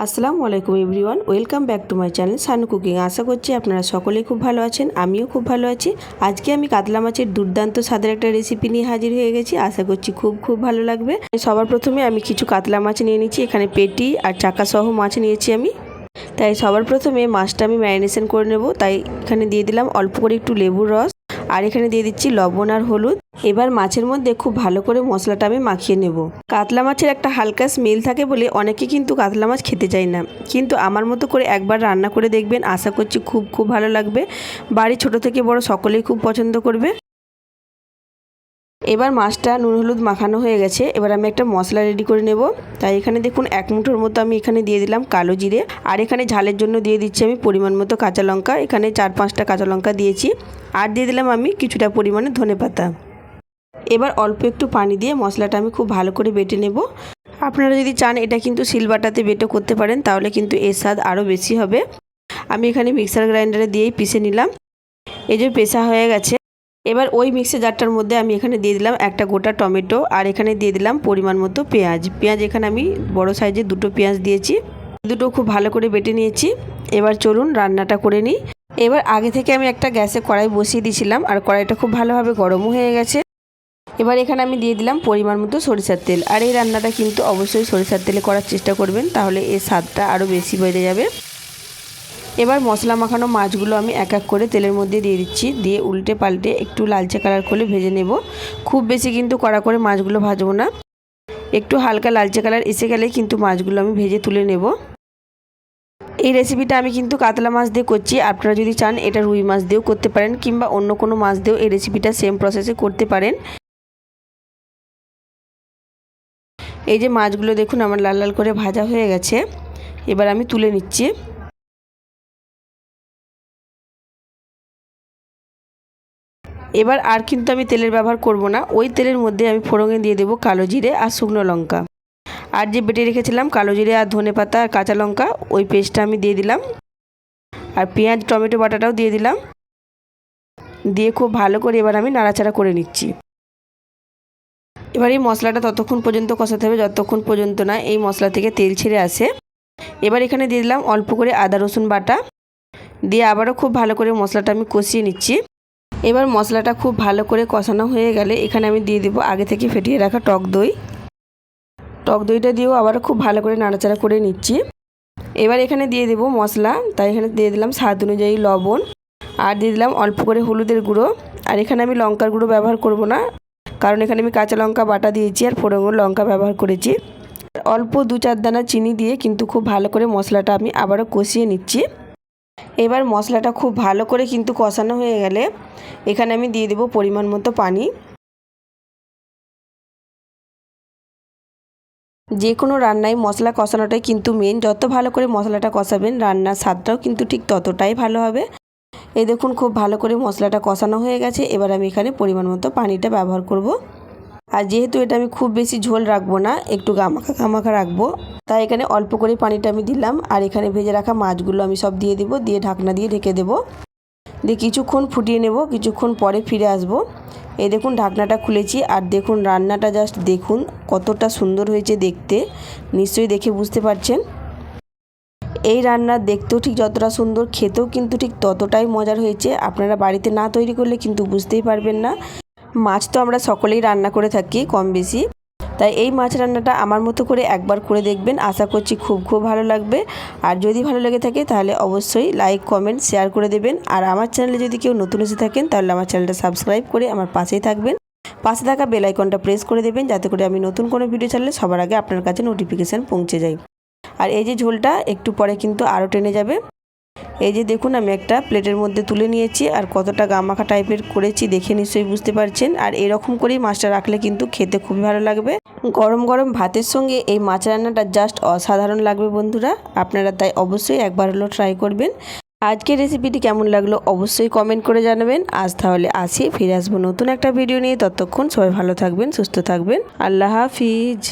আসসালামু আলাইকুম everyone, welcome back to my channel Sanu cooking. আশা করছি আপনারা সকলেই খুব ভালো আছেন, আমিও খুব ভালো আছি। আজকে আমি কাতলা মাছের দুর্দান্ত স্বাদের একটা রেসিপি নিয়ে হাজির হয়ে গেছি। আশা করছি খুব ভালো লাগবে। সবার প্রথমে আমি কিছু কাতলা মাছ নিয়ে নিচ্ছি। এখানে পেটি আর চাকা সহ মাছ নিয়েছি আমি। তাই সবার প্রথমে মাছটা আমি ম্যারিনেশন করে নেব। তাই এখানে দিয়ে দিলাম অল্প করে একটু লেবুর রস, আর এখানে দিয়ে দিচ্ছি লবণ আর হলুদ। এবার মাছের মধ্যে খুব ভালো করে মশলাটা আমি মাখিয়ে নেব। কাতলা মাছের একটা হালকা স্মেল থাকে বলে অনেকে কিন্তু কাতলা মাছ খেতে চায় না, কিন্তু আমার মতো করে একবার রান্না করে দেখবেন, আশা করছি খুব ভালো লাগবে। বাড়ি ছোট থেকে বড় সকলেই খুব পছন্দ করবে। এবার মাছটা নুন হলুদ মাখানো হয়ে গেছে। এবার আমি একটা মশলা রেডি করে নেব। তাই এখানে দেখুন 1 মুঠোর মতো আমি এখানে দিয়ে দিলাম কালো জিরে, আর এখানে ঝালের জন্য দিয়ে দিচ্ছি আমি পরিমাণ মতো কাঁচা লঙ্কা। এখানে 4-5টা কাঁচা লঙ্কা দিয়েছি, আর দিয়ে দিলাম আমি কিছুটা পরিমাণে ধনেপাতা। এবার অল্প একটু পানি দিয়ে মশলাটা আমি খুব ভালো করে বেটে নেব। আপনারা যদি চান এটা কিন্তু শিলবাটাতে বেটে করতে পারেন, তাহলে কিন্তু এর স্বাদ আরও বেশি হবে। আমি এখানে মিক্সার গ্রাইন্ডারে দিয়েই পিষে নিলাম। এই যে পেষা হয়ে গেছে। এবার ওই মিক্সার জারটার মধ্যে আমি এখানে দিয়ে দিলাম একটা গোটা টমেটো, আর এখানে দিয়ে দিলাম পরিমাণ মতো পেঁয়াজ। এখানে আমি বড় সাইজের 2টো পেঁয়াজ দিয়েছি। দুটো খুব ভালো করে বেটে নিয়েছি। এবার চলুন রান্নাটা করে নিই। এবার আগে থেকে আমি একটা গ্যাসে কড়াই বসিয়ে দিয়েছিলাম, আর কড়াইটা খুব ভালোভাবে গরমও হয়ে গেছে। এবার এখানে আমি দিয়ে দিলাম পরিমাণ মতো সরিষার তেল, আর এই রান্নাটা কিন্তু অবশ্যই সরিষার তেলে করার চেষ্টা করবেন, তাহলে এর স্বাদটা আরও বেশি বেড়ে যাবে। এবার মশলা মাখানো মাছগুলো আমি এক এক করে তেলের মধ্যে দিয়ে দিচ্ছি, দিয়ে উল্টে পাল্টে একটু লালচে কালার করে ভেজে নেব। খুব বেশি কিন্তু কড়া করে মাছগুলো ভাজবো না, একটু হালকা লালচে কালার এসে গেলে কিন্তু মাছগুলো আমি ভেজে তুলে নেব। এই রেসিপিটা আমি কিন্তু কাতলা মাছ দিয়ে করছি, আপনারা যদি চান এটা রুই মাছ দিয়েও করতে পারেন, কিংবা অন্য কোনো মাছ দিয়েও এই রেসিপিটা সেম প্রসেসে করতে পারেন। এই যে মাছগুলো দেখুন আমার লাল লাল করে ভাজা হয়ে গেছে। এবার আমি তুলে নিচ্ছি। এবার আর কিন্তু আমি তেলের ব্যবহার করব না, ওই তেলের মধ্যে আমি ফোড়নে দিয়ে দেবো কালো জিরে আর শুকনো লঙ্কা, আর যে বেটে রেখেছিলাম কালো জিরে আর ধনেপাতা আর কাঁচা লঙ্কা, ওই পেস্টটা আমি দিয়ে দিলাম, আর পেঁয়াজ টমেটো বাটাটাও দিয়ে দিলাম। দিয়ে খুব ভালো করে এবার আমি নাড়াচাড়া করে নিচ্ছি। এবার এই মশলাটা ততক্ষণ পর্যন্ত কষাতে হবে যতক্ষণ পর্যন্ত না এই মশলা থেকে তেল ছেড়ে আসে। এবার এখানে দিয়ে দিলাম অল্প করে আদা রসুন বাটা, দিয়ে আবারও খুব ভালো করে মশলাটা আমি কষিয়ে নিচ্ছি। এবার মশলাটা খুব ভালো করে কষানো হয়ে গেলে এখানে আমি দিয়ে দেবো আগে থেকে ফেটিয়ে রাখা টক দইটা দিয়েও আবারও খুব ভালো করে নাড়াচাড়া করে নিচ্ছি। এবার এখানে দিয়ে দেবো মশলা, তাই এখানে দিয়ে দিলাম স্বাদ অনুযায়ী লবণ, আর দিয়ে দিলাম অল্প করে হলুদের গুঁড়ো। আর এখানে আমি লঙ্কার গুঁড়ো ব্যবহার করব না, কারণ এখানে আমি কাঁচা লঙ্কা বাটা দিয়েছি আর ফোড়ন লঙ্কা ব্যবহার করেছি। অল্প 2-4 দানা চিনি দিয়ে কিন্তু খুব ভালো করে মশলাটা আমি আবারও কষিয়ে নিচ্ছি। এবার মশলাটা খুব ভালো করে কিন্তু কষানো হয়ে গেলে এখানে আমি দিয়ে দেবো পরিমাণ মতো পানি। যে কোনো রান্নায় মশলা কষানোটাই কিন্তু মেন, যত ভালো করে মশলাটা কষাবেন রান্নার স্বাদটাও কিন্তু ঠিক ততটাই ভালো হবে। এই দেখুন খুব ভালো করে মশলাটা কষানো হয়ে গেছে। এবার আমি এখানে পরিমাণ মতো পানিটা ব্যবহার করব, আর যেহেতু এটা আমি খুব বেশি ঝোল রাখবো না, একটু গামাখা রাখবো, তাই এখানে অল্প করে পানিটা আমি দিলাম। আর এখানে ভেজে রাখা মাছগুলো আমি সব দিয়ে দেবো, দিয়ে ঢাকনা দিয়ে ঢেকে দেবো, দিয়ে কিছুক্ষণ ফুটিয়ে নেব। কিছুক্ষণ পরে ফিরে আসব। এই দেখুন ঢাকনাটা খুলেছি, আর দেখুন রান্নাটা জাস্ট দেখুন কতটা সুন্দর হয়েছে দেখতে, নিশ্চয়ই দেখে বুঝতে পারছেন। এই রান্না দেখতেও ঠিক যতটা সুন্দর, খেতেও কিন্তু ঠিক ততটাই মজার হয়েছে। আপনারা বাড়িতে না তৈরি করলে কিন্তু বুঝতেই পারবেন না। মাছ তো আমরা সকলেই রান্না করে থাকি কম বেশি, তাই এই মাছ রান্নাটা আমার মতো করে একবার করে দেখবেন, আশা করছি খুব ভালো লাগবে। আর যদি ভালো লেগে থাকে তাহলে অবশ্যই লাইক কমেন্ট শেয়ার করে দেবেন। আর আমার চ্যানেলে যদি কেউ নতুন এসে থাকেন তাহলে আমার চ্যানেলটা সাবস্ক্রাইব করে আমার পাশেই থাকবেন। পাশে থাকা বেল আইকনটা প্রেস করে দেবেন, যাতে করে আমি নতুন কোনো ভিডিও ছাড়লে সবার আগে আপনার কাছে নোটিফিকেশান পৌঁছে যায়। আর এই যে ঝোলটা একটু পরে কিন্তু আরও টেনে যাবে। এই যে দেখুন আমি একটা প্লেটের মধ্যে তুলে নিয়েছি, আর কতটা গামাখা টাইপের করেছি দেখে নিশ্চয়ই বুঝতে পারছেন। আর এরকম করেই মাছটা রাখলে কিন্তু খেতে খুবই ভালো লাগবে। গরম গরম ভাতের সঙ্গে এই মাছ রান্নাটা জাস্ট অসাধারণ লাগবে বন্ধুরা। আপনারা তাই অবশ্যই একবার হলেও ট্রাই করবেন। আজকের রেসিপিটি কেমন লাগলো অবশ্যই কমেন্ট করে জানাবেন। আজ তাহলে আসি, ফিরে আসবো নতুন একটা ভিডিও নিয়ে। ততক্ষণ সবাই ভালো থাকবেন, সুস্থ থাকবেন। আল্লাহ হাফিজ।